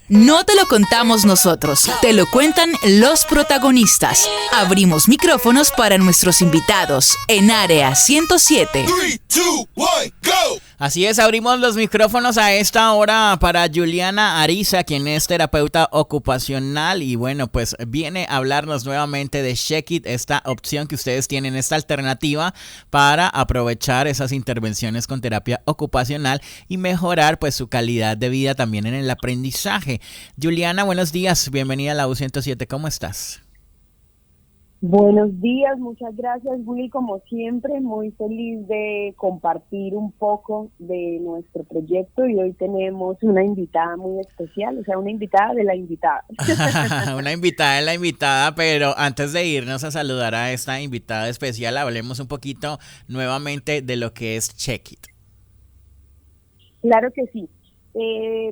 No te lo contamos nosotros, te lo cuentan los protagonistas. Abrimos micrófonos para nuestros invitados en Área 107. 3, 2, 1, go. Así es, abrimos los micrófonos a esta hora para Juliana Ariza, quien es terapeuta ocupacional y bueno, pues viene a hablarnos nuevamente de Check It, esta opción que ustedes tienen, esta alternativa para aprovechar esas intervenciones con terapia ocupacional y mejorar pues su calidad de vida también en el aprendizaje. Juliana, buenos días, bienvenida a la U107, ¿cómo estás? Buenos días, muchas gracias, Willy. Como siempre, muy feliz de compartir un poco de nuestro proyecto y hoy tenemos una invitada muy especial, o sea, una invitada de la invitada. Una invitada de la invitada, pero antes de irnos a saludar a esta invitada especial, hablemos un poquito nuevamente de lo que es Check It. Claro que sí.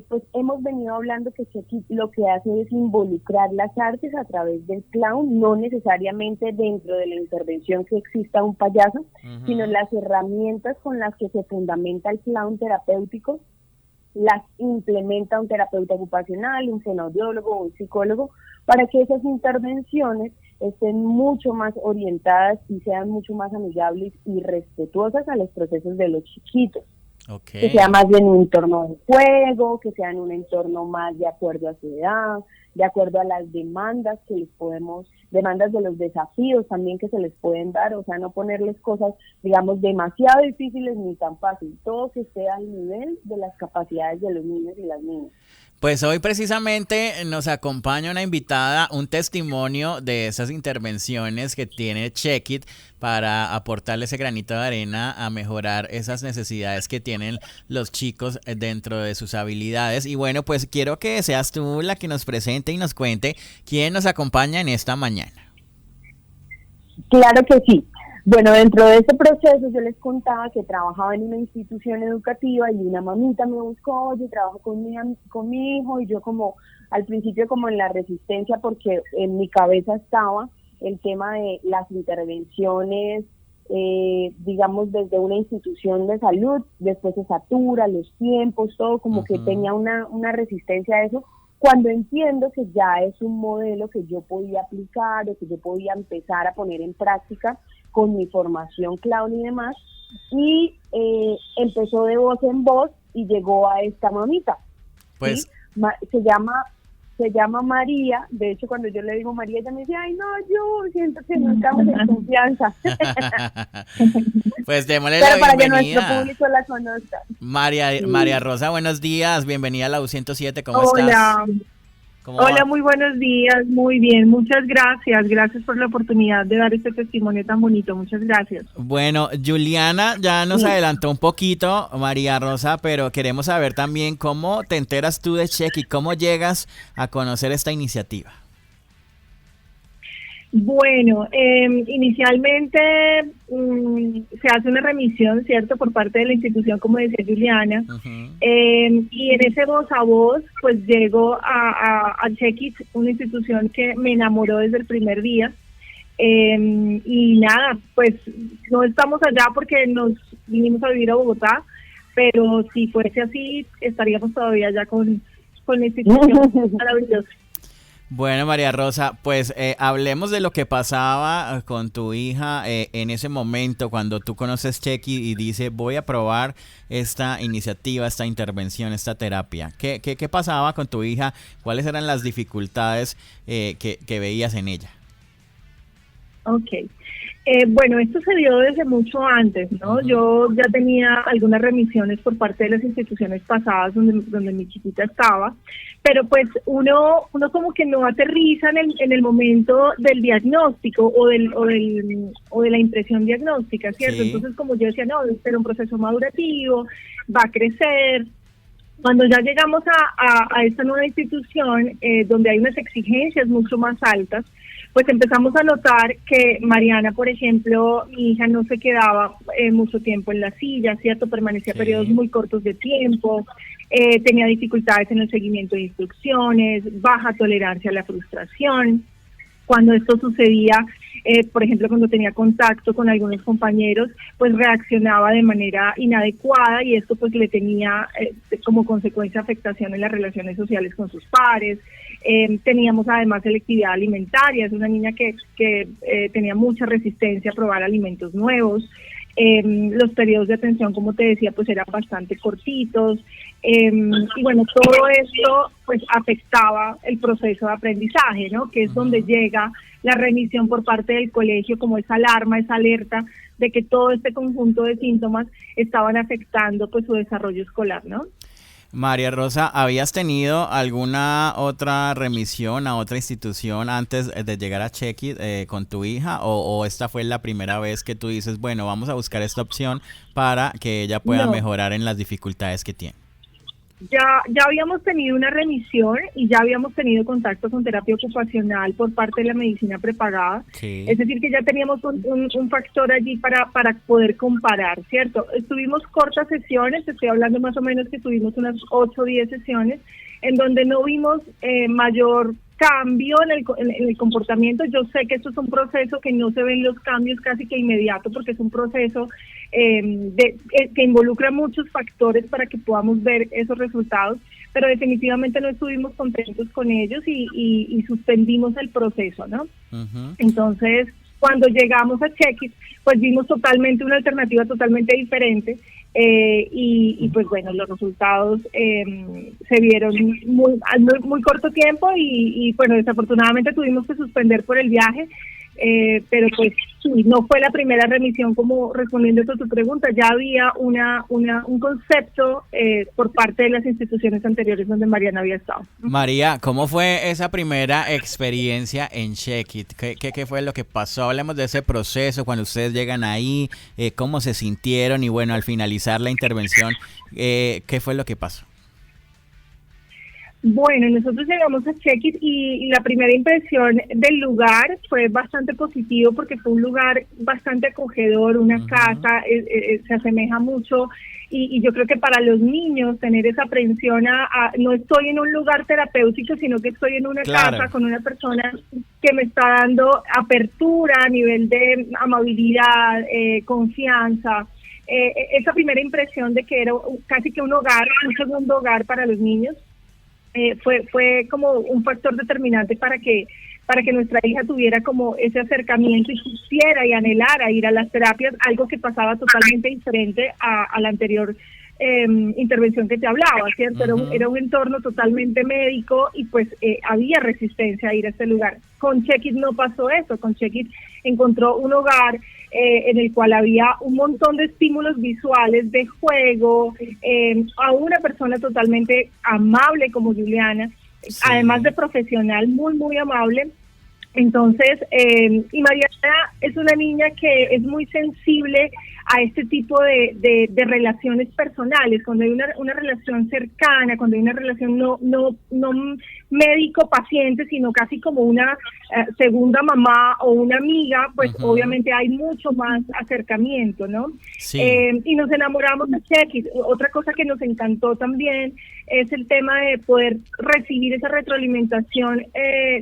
Pues hemos venido hablando que Check It lo que hace es involucrar las artes a través del clown, no necesariamente dentro de la intervención que exista un payaso, sino las herramientas con las que se fundamenta el clown terapéutico, las implementa un terapeuta ocupacional, un fonoaudiólogo, un psicólogo, para que esas intervenciones estén mucho más orientadas y sean mucho más amigables y respetuosas a los procesos de los chiquitos. Okay. Que sea más bien un entorno de juego, que sea en un entorno más de acuerdo a su edad, de acuerdo a las demandas que les podemos, demandas de los desafíos también que se les pueden dar, o sea, no ponerles cosas, digamos, demasiado difíciles ni tan fácil, todo que esté al nivel de las capacidades de los niños y las niñas. Pues hoy precisamente nos acompaña una invitada, un testimonio de esas intervenciones que tiene Check It para aportarle ese granito de arena a mejorar esas necesidades que tienen los chicos dentro de sus habilidades. Y bueno, pues quiero que seas tú la que nos presente y nos cuente quién nos acompaña en esta mañana. Claro que sí. Bueno, dentro de este proceso yo les contaba que trabajaba en una institución educativa y una mamita me buscó, oye, trabajo con mi hijo, y yo como al principio como en la resistencia porque en mi cabeza estaba el tema de las intervenciones, digamos desde una institución de salud, después se satura, los tiempos, todo como que tenía una resistencia a eso, cuando entiendo que ya es un modelo que yo podía aplicar o que yo podía empezar a poner en práctica con mi formación clown y demás, y empezó de voz en voz y llegó a esta mamita. Pues ¿sí? Se llama María. De hecho, cuando yo le digo María, ella me dice, ay no, yo siento que no estamos en confianza. Pues démosle pero la para que bienvenida. nuestro público la conozca. María Rosa, buenos días, bienvenida a la U107, ¿cómo Hola. estás? Hola, muy buenos días, muy bien, muchas gracias por la oportunidad de dar este testimonio tan bonito, muchas gracias. Bueno, Juliana ya nos adelantó un poquito, María Rosa, pero queremos saber también cómo te enteras tú de Check It, cómo llegas a conocer esta iniciativa. Bueno, inicialmente se hace una remisión, ¿cierto?, por parte de la institución, como decía Juliana, y en ese voz a voz, pues llego a Check It, una institución que me enamoró desde el primer día, y nada, pues no estamos allá porque nos vinimos a vivir a Bogotá, pero si fuese así, estaríamos todavía allá con la institución maravillosa. Bueno, María Rosa, pues hablemos de lo que pasaba con tu hija en ese momento cuando tú conoces Check It y dice voy a probar esta iniciativa, esta intervención, esta terapia. ¿Qué pasaba con tu hija? ¿Cuáles eran las dificultades que veías en ella? Okay. Bueno, esto se dio desde mucho antes, ¿no? Yo ya tenía algunas remisiones por parte de las instituciones pasadas donde mi chiquita estaba, pero pues uno como que no aterriza en el momento del diagnóstico o de la impresión diagnóstica, ¿cierto? Sí. Entonces, como yo decía, no, era un proceso madurativo, va a crecer. Cuando ya llegamos a esta nueva institución, donde hay unas exigencias mucho más altas, pues empezamos a notar que Mariana, por ejemplo, mi hija no se quedaba mucho tiempo en la silla, ¿cierto? Permanecía periodos muy cortos de tiempo, tenía dificultades en el seguimiento de instrucciones, baja tolerancia a la frustración. Cuando esto sucedía, por ejemplo, cuando tenía contacto con algunos compañeros, pues reaccionaba de manera inadecuada y esto pues le tenía como consecuencia afectación en las relaciones sociales con sus pares. Teníamos además selectividad alimentaria, es una niña que tenía mucha resistencia a probar alimentos nuevos. Los periodos de atención, como te decía, pues eran bastante cortitos, y bueno, todo esto pues afectaba el proceso de aprendizaje, ¿no? Que es donde llega la remisión por parte del colegio, como esa alarma, esa alerta de que todo este conjunto de síntomas estaban afectando pues su desarrollo escolar, ¿no? María Rosa, ¿habías tenido alguna otra remisión a otra institución antes de llegar a Check-It con tu hija? ¿O esta fue la primera vez que tú dices, bueno, vamos a buscar esta opción para que ella pueda mejorar en las dificultades que tiene? Ya habíamos tenido una remisión y ya habíamos tenido contacto con terapia ocupacional por parte de la medicina prepagada. Sí. Es decir, que ya teníamos un factor allí para poder comparar, ¿cierto? Estuvimos cortas sesiones, estoy hablando más o menos que tuvimos unas 8 o 10 sesiones, en donde no vimos mayor cambio en el comportamiento. Yo sé que esto es un proceso que no se ven los cambios casi que inmediato, porque es un proceso que involucra muchos factores para que podamos ver esos resultados, pero definitivamente no estuvimos contentos con ellos y suspendimos el proceso, ¿no? Uh-huh. Entonces, cuando llegamos a Check-It, pues vimos una alternativa totalmente diferente. Y pues bueno, los resultados se vieron muy corto tiempo y bueno, desafortunadamente tuvimos que suspender por el viaje, pero pues sí, no fue la primera remisión, como respondiendo a tu pregunta. Ya había un concepto por parte de las instituciones anteriores donde Mariana había estado. María, ¿cómo fue esa primera experiencia en Check-It? ¿Qué fue lo que pasó? Hablemos de ese proceso, cuando ustedes llegan ahí, cómo se sintieron y bueno, al finalizar la intervención, ¿qué fue lo que pasó? Bueno, nosotros llegamos a Check-It y la primera impresión del lugar fue bastante positivo porque fue un lugar bastante acogedor, una uh-huh. casa, se asemeja mucho y yo creo que para los niños tener esa aprensión no estoy en un lugar terapéutico, sino que estoy en una casa con una persona que me está dando apertura a nivel de amabilidad, confianza. Esa primera impresión de que era casi que un hogar, un segundo hogar para los niños, fue como un factor determinante para que nuestra hija tuviera como ese acercamiento y quisiera y anhelara ir a las terapias, algo que pasaba totalmente diferente a la anterior intervención que te hablaba, ¿cierto? Uh-huh. Era un entorno totalmente médico y pues había resistencia a ir a este lugar. Con Check-It no pasó eso, con Check-It encontró un hogar en el cual había un montón de estímulos visuales, de juego, a una persona totalmente amable como Juliana, sí. Además de profesional, muy, muy amable. Entonces, y Mariana es una niña que es muy sensible a este tipo de relaciones personales, cuando hay una relación cercana, cuando hay una relación no médico-paciente, sino casi como una segunda mamá o una amiga, pues uh-huh. obviamente hay mucho más acercamiento, ¿no? Sí. Y nos enamoramos de Check-It. Otra cosa que nos encantó también es el tema de poder recibir esa retroalimentación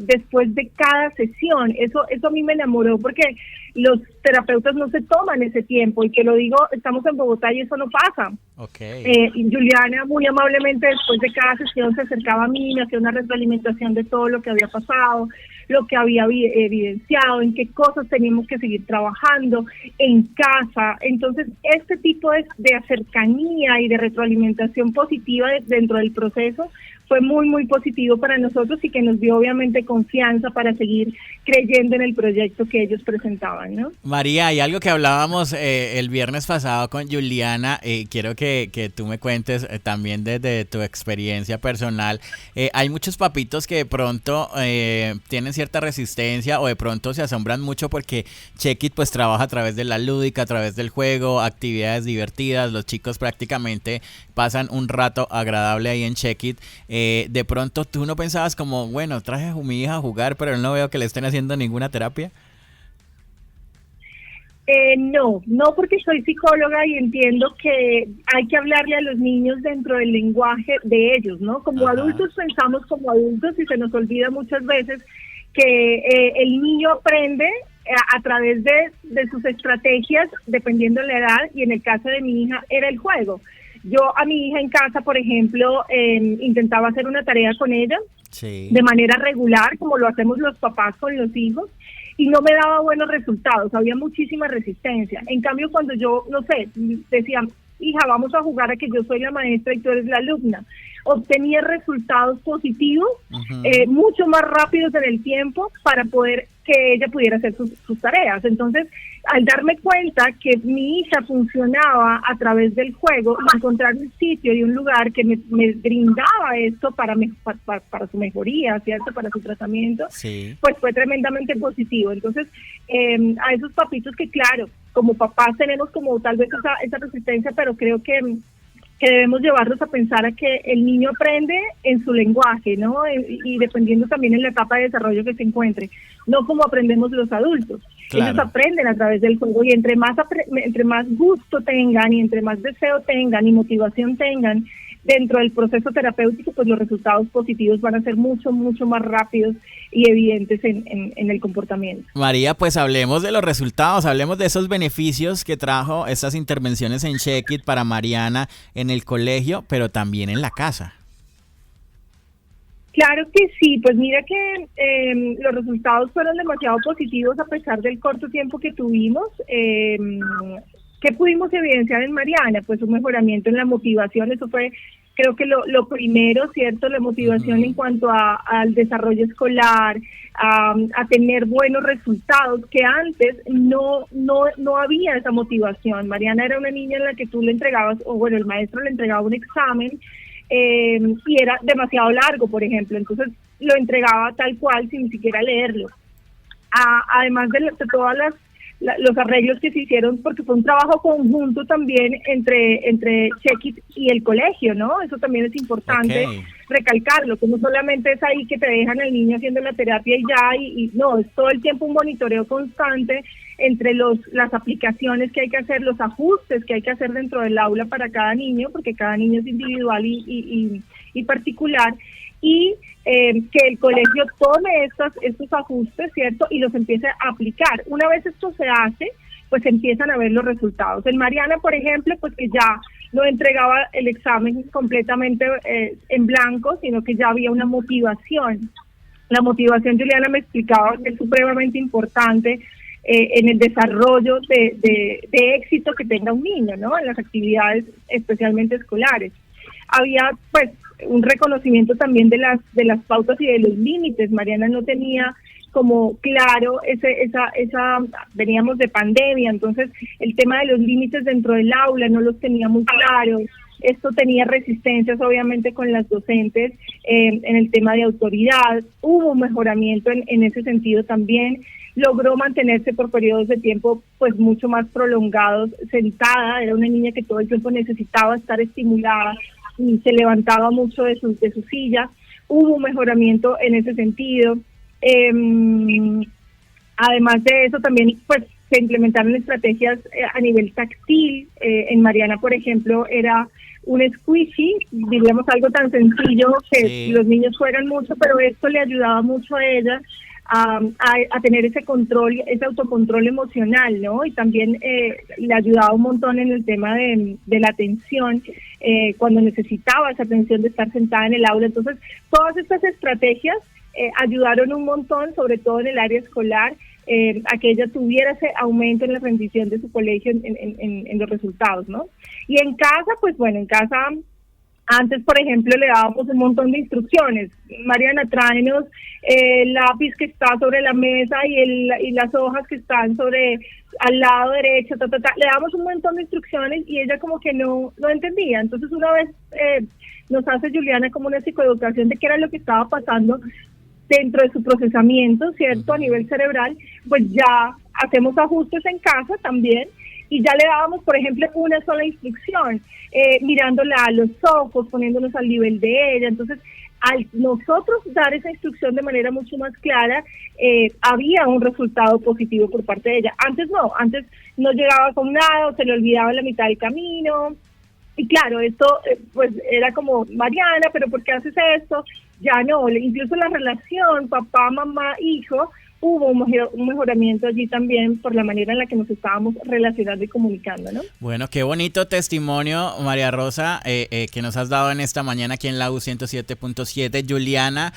después de cada sesión. Eso a mí me enamoró porque los terapeutas no se toman ese tiempo, y que lo digo, estamos en Bogotá y eso no pasa. Okay. Juliana muy amablemente después de cada sesión se acercaba a mí, me hacía una retroalimentación de todo lo que había pasado, lo que había evidenciado, en qué cosas teníamos que seguir trabajando en casa. Entonces, este tipo de cercanía y de retroalimentación positiva dentro del proceso fue muy, muy positivo para nosotros y que nos dio obviamente confianza para seguir creyendo en el proyecto que ellos presentaban, ¿no? María, hay algo que hablábamos el viernes pasado con Juliana, quiero que tú me cuentes también desde tu experiencia personal. Hay muchos papitos que de pronto tienen cierta resistencia o de pronto se asombran mucho porque Check-It pues trabaja a través de la lúdica, a través del juego, actividades divertidas, los chicos prácticamente pasan un rato agradable ahí en Check-It. De pronto tú no pensabas como, bueno, traje a mi hija a jugar, pero no veo que le estén haciendo ninguna terapia. No, porque soy psicóloga y entiendo que hay que hablarle a los niños dentro del lenguaje de ellos, ¿no? Como adultos pensamos como adultos y se nos olvida muchas veces que el niño aprende a través de sus estrategias, dependiendo de la edad, y en el caso de mi hija era el juego. Yo a mi hija en casa, por ejemplo, intentaba hacer una tarea con ella de manera regular, como lo hacemos los papás con los hijos, y no me daba buenos resultados, había muchísima resistencia. En cambio, cuando yo, no sé, decía, hija, vamos a jugar a que yo soy la maestra y tú eres la alumna, obtenía resultados positivos, mucho más rápidos en el tiempo para poder que ella pudiera hacer sus tareas. Entonces, al darme cuenta que mi hija funcionaba a través del juego, encontrar un sitio y un lugar que me brindaba esto para su mejoría, ¿cierto? Para su tratamiento, pues fue tremendamente positivo. Entonces, a esos papitos que, claro, como papás tenemos como tal vez esa resistencia, pero creo que debemos llevarlos a pensar a que el niño aprende en su lenguaje, ¿no? Y dependiendo también en la etapa de desarrollo que se encuentre, no como aprendemos los adultos. Claro. Ellos aprenden a través del juego, y entre más gusto tengan y entre más deseo tengan y motivación tengan dentro del proceso terapéutico, pues los resultados positivos van a ser mucho, mucho más rápidos y evidentes en el comportamiento. María, pues hablemos de los resultados, hablemos de esos beneficios que trajo estas intervenciones en Shake It para Mariana en el colegio, pero también en la casa. Claro que sí, pues mira que los resultados fueron demasiado positivos a pesar del corto tiempo que tuvimos. ¿Qué pudimos evidenciar en Mariana? Pues un mejoramiento en la motivación, eso fue creo que lo primero, ¿cierto? La motivación en cuanto al desarrollo escolar, a tener buenos resultados, que antes no había esa motivación. Mariana era una niña en la que tú le entregabas, o bueno, el maestro le entregaba un examen y era demasiado largo, por ejemplo, entonces lo entregaba tal cual sin ni siquiera leerlo. Además de todas los arreglos que se hicieron, porque fue un trabajo conjunto también entre Shake It y el colegio, ¿no? Eso también es importante recalcarlo, que no solamente es ahí que te dejan al niño haciendo la terapia y ya, y no, es todo el tiempo un monitoreo constante entre las aplicaciones que hay que hacer, los ajustes que hay que hacer dentro del aula para cada niño, porque cada niño es individual y particular, y que el colegio tome estos ajustes, ¿cierto? Y los empiece a aplicar. Una vez esto se hace, pues empiezan a ver los resultados. En Mariana, por ejemplo, pues que ya no entregaba el examen completamente en blanco, sino que ya había una motivación. La motivación, Juliana me explicaba, que es supremamente importante en el desarrollo de éxito que tenga un niño, ¿no? En las actividades especialmente escolares. Había, pues, un reconocimiento también de las pautas y de los límites. Mariana no tenía como claro veníamos de pandemia, entonces el tema de los límites dentro del aula no los tenía muy claros. Esto tenía resistencias obviamente con las docentes en el tema de autoridad. Hubo un mejoramiento en ese sentido también. Logró mantenerse por periodos de tiempo pues mucho más prolongados sentada. Era una niña que todo el tiempo necesitaba estar estimulada y se levantaba mucho de su silla. Hubo un mejoramiento en ese sentido. Además de eso también pues se implementaron estrategias a nivel táctil. En Mariana, por ejemplo, era un squishy, diríamos algo tan sencillo que los niños juegan mucho, pero esto le ayudaba mucho a ella a tener ese control, ese autocontrol emocional, ¿no? Y también le ayudaba un montón en el tema de la atención, cuando necesitaba esa atención de estar sentada en el aula. Entonces, todas estas estrategias ayudaron un montón, sobre todo en el área escolar, a que ella tuviera ese aumento en la rendición de su colegio en los resultados, ¿no? Y en casa, pues bueno, en casa antes, por ejemplo, le dábamos un montón de instrucciones. Mariana, tráenos el lápiz que está sobre la mesa y las hojas que están al lado derecho, Le dábamos un montón de instrucciones y ella como que no entendía. Entonces una vez nos hace Juliana como una psicoeducación de qué era lo que estaba pasando dentro de su procesamiento, ¿cierto? A nivel cerebral, pues ya hacemos ajustes en casa también. Y ya le dábamos, por ejemplo, una sola instrucción, mirándola a los ojos, poniéndonos al nivel de ella. Entonces, al nosotros dar esa instrucción de manera mucho más clara, había un resultado positivo por parte de ella. Antes no llegaba con nada, o se le olvidaba la mitad del camino. Y claro, esto pues era como, Mariana, ¿pero por qué haces esto? ya no, incluso la relación papá, mamá, hijo, hubo un mejoramiento allí también por la manera en la que nos estábamos relacionando y comunicando, ¿no? Bueno, qué bonito testimonio, María Rosa, que nos has dado en esta mañana aquí en la U107.7. Juliana,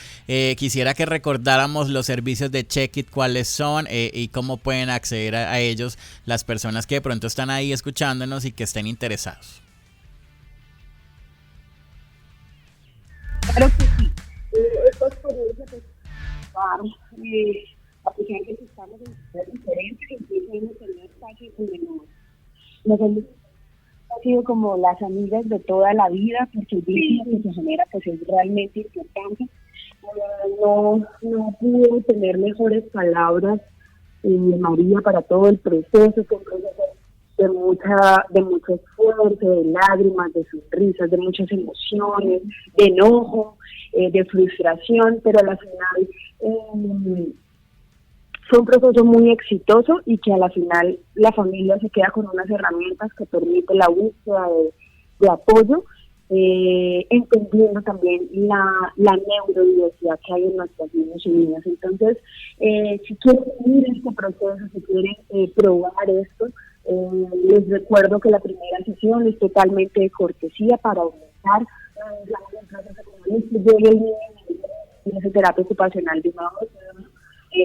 quisiera que recordáramos los servicios de Check-It, cuáles son y cómo pueden acceder a ellos las personas que de pronto están ahí escuchándonos y que estén interesados. Claro que sí. Esta experiencia, pues, a pesar de que estamos en ciudades diferentes, incluso hemos tenido espacios donde nos hemos sido como las amigas de toda la vida, porque el vínculo que se genera pues es realmente importante. No pude tener mejores palabras, María, para todo el proceso, que de mucho esfuerzo, de lágrimas, de sonrisas, de muchas emociones, de enojo, de frustración, pero a la final fue un proceso muy exitoso y que a la final la familia se queda con unas herramientas que permiten la búsqueda de apoyo, entendiendo también la neurodiversidad que hay en nuestros niños y niñas. Entonces, si quieren vivir este proceso, si quieren probar esto, les recuerdo que la primera sesión es totalmente de cortesía para aumentar el proceso de el niño en esa terapia ocupacional de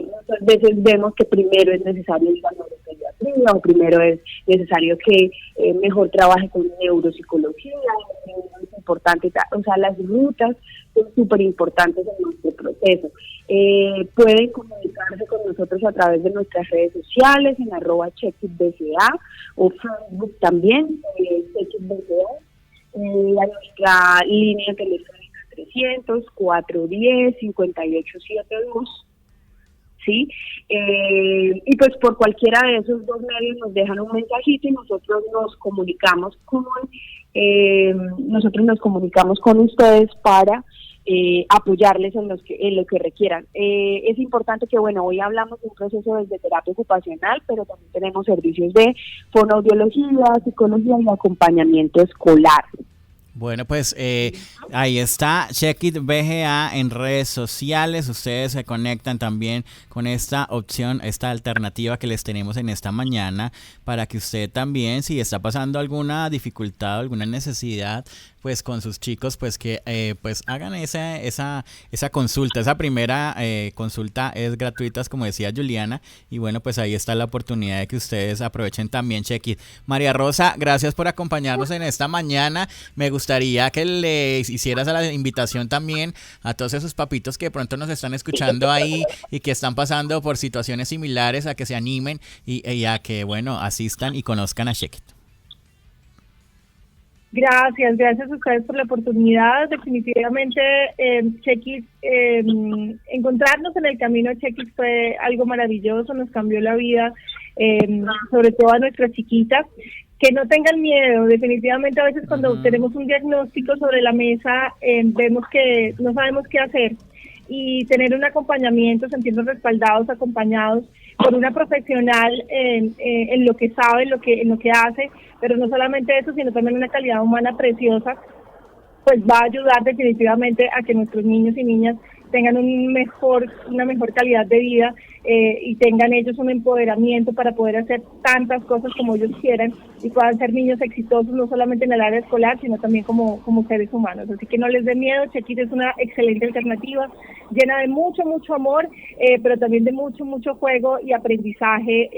muchas veces vemos que primero es necesario ir a neuropediatría o primero es necesario que mejor trabaje con neuropsicología, es importante, o sea, las rutas son súper importantes en nuestro proceso. Pueden comunicarse con nosotros a través de nuestras redes sociales en @checkitbca o Facebook también, checkitbca, a nuestra línea telefónica 300-410-5872. ¿Sí? Y pues por cualquiera de esos dos medios nos dejan un mensajito y nosotros nos comunicamos con ustedes para apoyarles en lo que requieran. Es importante que, bueno, hoy hablamos de un proceso desde terapia ocupacional, pero también tenemos servicios de fonoaudiología, psicología y acompañamiento escolar. Bueno, pues ahí está Check-It BGA en redes sociales. Ustedes se conectan también con esta opción, esta alternativa que les tenemos en esta mañana para que usted también, si está pasando alguna dificultad, alguna necesidad, pues con sus chicos, pues que pues hagan esa consulta. Esa primera consulta es gratuita, como decía Juliana, y bueno, pues ahí está la oportunidad de que ustedes aprovechen también Check-It. María Rosa, gracias por acompañarnos en esta mañana. Me gustaría que les hicieras a la invitación también a todos esos papitos que de pronto nos están escuchando ahí y que están pasando por situaciones similares, a que se animen y a que, bueno, asistan y conozcan a Check-It. Gracias a ustedes por la oportunidad. Definitivamente Check-It, encontrarnos en el camino de Check-It fue algo maravilloso, nos cambió la vida, sobre todo a nuestras chiquitas. Que no tengan miedo, definitivamente a veces cuando tenemos un diagnóstico sobre la mesa, vemos que no sabemos qué hacer, y tener un acompañamiento, sentirnos respaldados, acompañados por una profesional en lo que sabe, en lo que hace, pero no solamente eso, sino también una calidad humana preciosa, pues va a ayudar definitivamente a que nuestros niños y niñas tengan una mejor calidad de vida y tengan ellos un empoderamiento para poder hacer tantas cosas como ellos quieran y puedan ser niños exitosos no solamente en el área escolar, sino también como seres humanos. Así que no les dé miedo, Check-It es una excelente alternativa, llena de mucho amor, pero también de mucho juego y aprendizaje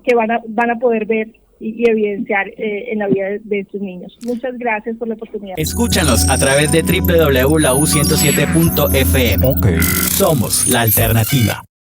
que van a poder ver y evidenciar en la vida de estos niños. Muchas gracias por la oportunidad. Escúchanos a través de www.lau107.fm. Okay. Somos la alternativa.